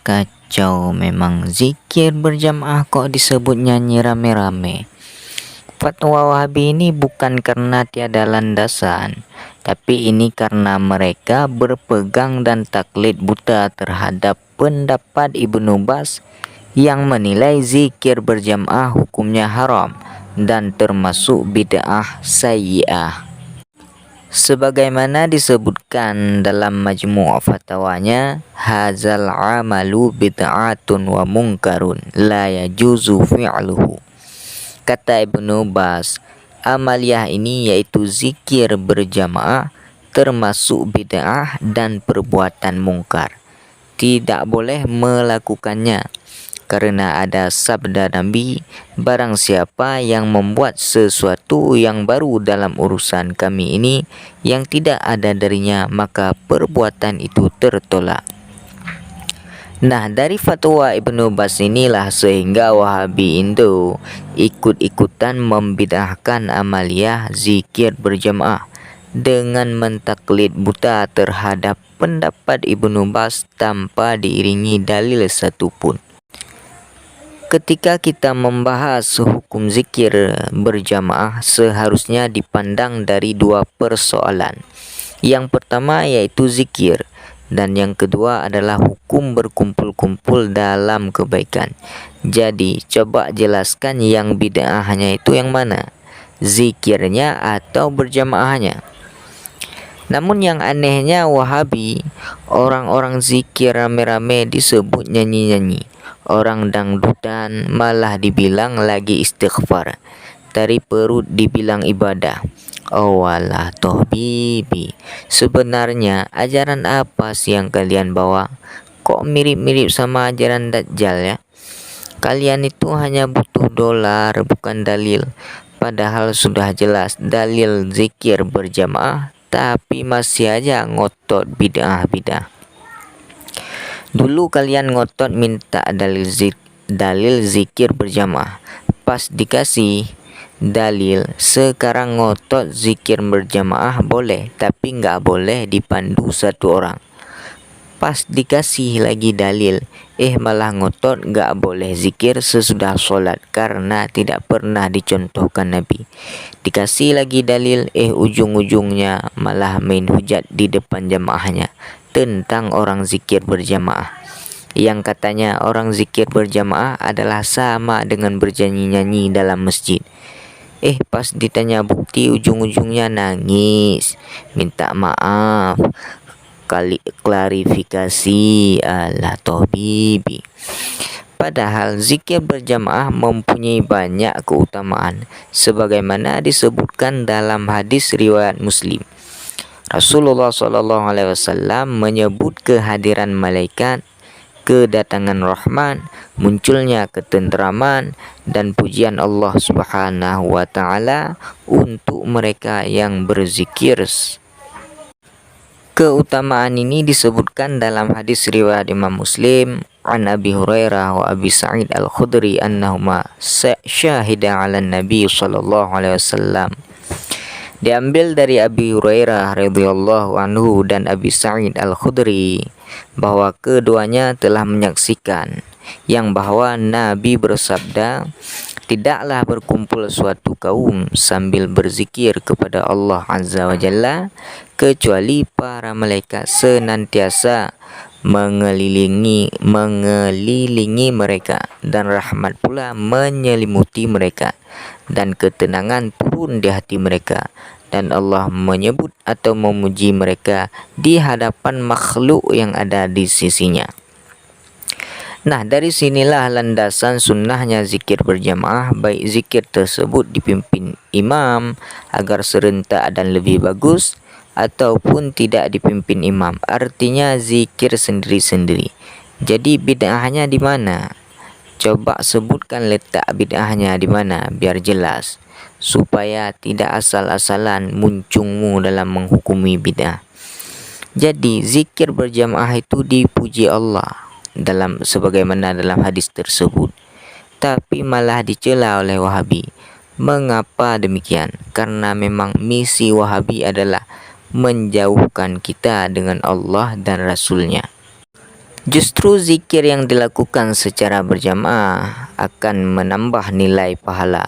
kacau memang. Zikir berjamaah kok disebut nyanyi rame-rame. Fatwa Wahabi ini bukan karena tiada landasan, tapi ini karena mereka berpegang dan taklid buta terhadap pendapat Ibnu Baz yang menilai zikir berjamaah hukumnya haram dan termasuk bid'ah sayyi'ah. Sebagaimana disebutkan dalam majmu' fatwanya, hazal amalu bid'atun wa munkarun la yajuzu fi'luhu. Kata Ibnu Baz, amaliyah ini yaitu zikir berjamaah termasuk bid'ah dan perbuatan mungkar. Tidak boleh melakukannya. Karena ada sabda Nabi, barang siapa yang membuat sesuatu yang baru dalam urusan kami ini yang tidak ada darinya, maka perbuatan itu tertolak. Nah, dari fatwa Ibnu Baz inilah sehingga Wahabi Indo ikut-ikutan membid'ahkan amaliyah zikir berjamaah dengan mentaklid buta terhadap pendapat Ibnu Baz tanpa diiringi dalil satupun. Ketika kita membahas hukum zikir berjamaah, seharusnya dipandang dari dua persoalan. Yang pertama yaitu zikir, dan yang kedua adalah hukum berkumpul-kumpul dalam kebaikan. Jadi, coba jelaskan yang bid'ahnya itu yang mana? Zikirnya atau berjamaahnya? Namun yang anehnya Wahabi, orang-orang zikir rame-rame disebut nyanyi-nyanyi. Orang dangdutan malah dibilang lagi istighfar. Dari perut dibilang ibadah. Oh walah toh bibi. Sebenarnya ajaran apa sih yang kalian bawa? Kok mirip-mirip sama ajaran Dajjal ya? Kalian itu hanya butuh dolar bukan dalil. Padahal sudah jelas dalil zikir berjamaah, tapi masih aja ngotot bid'ah-bid'ah. Dulu kalian ngotot minta dalil zikir berjamaah. Pas dikasih dalil, sekarang ngotot zikir berjamaah boleh, tapi nggak boleh dipandu satu orang. Pas dikasih lagi dalil, malah ngotot nggak boleh zikir sesudah sholat karena tidak pernah dicontohkan Nabi. Dikasih lagi dalil, ujung-ujungnya malah main hujat di depan jamaahnya tentang orang zikir berjamaah, yang katanya orang zikir berjamaah adalah sama dengan bernyanyi-nyanyi dalam masjid. Pas ditanya bukti, ujung-ujungnya nangis, minta maaf, klarifikasi. Alah toh bibi. Padahal zikir berjamaah mempunyai banyak keutamaan sebagaimana disebutkan dalam hadis riwayat Muslim. Rasulullah SAW menyebut kehadiran malaikat, kedatangan Rahman, munculnya ketenteraman dan pujian Allah Subhanahu wa taala untuk mereka yang berzikir. Keutamaan ini disebutkan dalam hadis riwayat Imam Muslim an Abi Hurairah wa Abi Sa'id Al-Khudri annahuma syahida 'ala Nabi sallallahu alaihi wasallam. Diambil dari Abi Hurairah radhiyallahu anhu dan Abi Sa'id Al-Khudri bahwa keduanya telah menyaksikan yang bahwa Nabi bersabda, tidaklah berkumpul suatu kaum sambil berzikir kepada Allah Azza wa Jalla kecuali para malaikat senantiasa mengelilingi mereka, dan rahmat pula menyelimuti mereka, dan ketenangan turun di hati mereka, dan Allah menyebut atau memuji mereka di hadapan makhluk yang ada di sisinya. Nah, dari sinilah landasan sunnahnya zikir berjamaah, baik zikir tersebut dipimpin imam agar serentak dan lebih bagus, ataupun tidak dipimpin imam, artinya zikir sendiri-sendiri. Jadi bid'ahnya di mana? Coba sebutkan letak bid'ahnya di mana biar jelas, supaya tidak asal-asalan muncungmu dalam menghukumi bid'ah. Jadi zikir berjamaah itu dipuji Allah sebagaimana dalam hadis tersebut, tapi malah dicela oleh Wahabi. Mengapa demikian? Karena memang misi Wahabi adalah menjauhkan kita dengan Allah dan Rasulnya. Justru zikir yang dilakukan secara berjamaah akan menambah nilai pahala.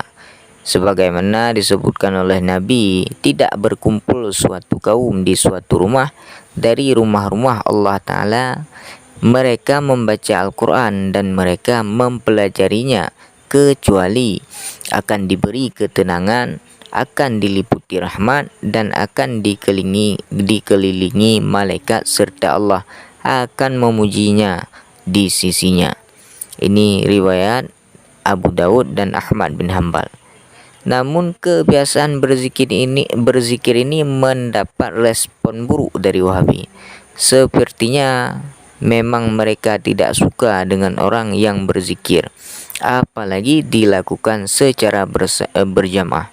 Sebagaimana disebutkan oleh Nabi, tidak berkumpul suatu kaum di suatu rumah dari rumah-rumah Allah Ta'ala, mereka membaca Al-Quran dan mereka mempelajarinya, kecuali akan diberi ketenangan, akan diliputi rahmat, dan akan dikelilingi malaikat serta Allah akan memujinya di sisinya. Ini riwayat Abu Daud dan Ahmad bin Hanbal. Namun kebiasaan berzikir ini mendapat respon buruk dari Wahabi. Sepertinya memang mereka tidak suka dengan orang yang berzikir, apalagi dilakukan secara berjamaah.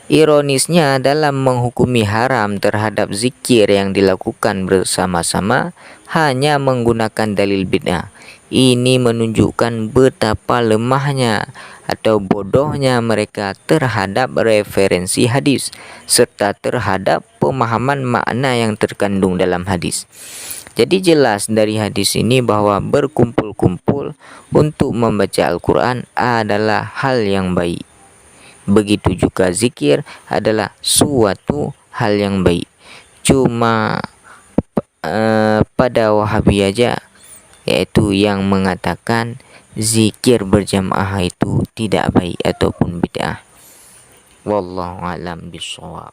Ironisnya, dalam menghukumi haram terhadap zikir yang dilakukan bersama-sama hanya menggunakan dalil bid'ah. Ini menunjukkan betapa lemahnya atau bodohnya mereka terhadap referensi hadis serta terhadap pemahaman makna yang terkandung dalam hadis. Jadi jelas dari hadis ini bahwa berkumpul-kumpul untuk membaca Al-Quran adalah hal yang baik. Begitu juga zikir adalah suatu hal yang baik. Cuma pada Wahabi aja, yaitu yang mengatakan zikir berjamaah itu tidak baik ataupun bid'ah. Wallahu a'lam bishawab.